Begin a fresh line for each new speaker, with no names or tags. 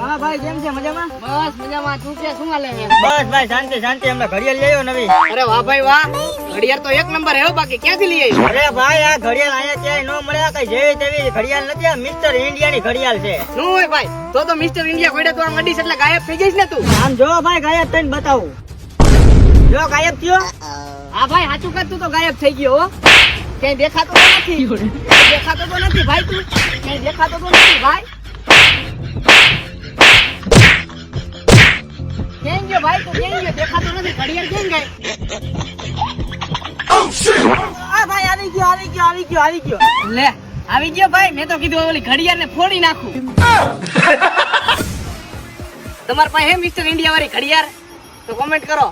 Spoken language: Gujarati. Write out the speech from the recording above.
હા ભાઈ કેમ છે મજામાં?
બસ મજામાં. તું કે શું હાલે છે?
બસ ભાઈ શાંતિ શાંતિ. અમે ઘડિયાળ લઈ આવ્યો નવી.
અરે વાહ ભાઈ વાહ, ઘડિયાળ તો એક નંબર હે. બાકી ક્યાંથી લઈ આવી?
અરે ભાઈ આ ઘડિયાળ અહીંયા ક્યાંય ન મળે. કઈ જેવી તેવી ઘડિયાળ નથી. આ મિસ્ટર ઇન્ડિયાની ઘડિયાળ છે.
નું હોય ભાઈ, તો મિસ્ટર ઇન્ડિયા કોઈડે તો આમ અડીશ એટલે ગાયબ થઈ જઈશ ને તું.
આમ જો ભાઈ ગાયબ થઈને બતાવું. જો ગાયબ થયો.
હા ભાઈ સાચું કર, તું તો ગાયબ થઈ ગયો હો. ક્યાંય દેખાતો તો નથી. દેખાતો તો નથી ભાઈ, તું ક્યાંય દેખાતો તો નથી ભાઈ. ક્યાં ગયો ભાઈ? તું ક્યાં ગયો? દેખાતો નથી. ઘડિયાળ ક્યાં ગઈ?
આ ભાઈ આવી ગયો આવી ગયો આવી ગયો આવી ગયો.
લે આવી ગયો ભાઈ. મેં તો કીધું ઓલી ઘડિયાળને ફોડી નાખું. તમારા પાસે હે મિસ્ટર ઇન્ડિયા વાળી ઘડિયાળ? તો કોમેન્ટ કરો.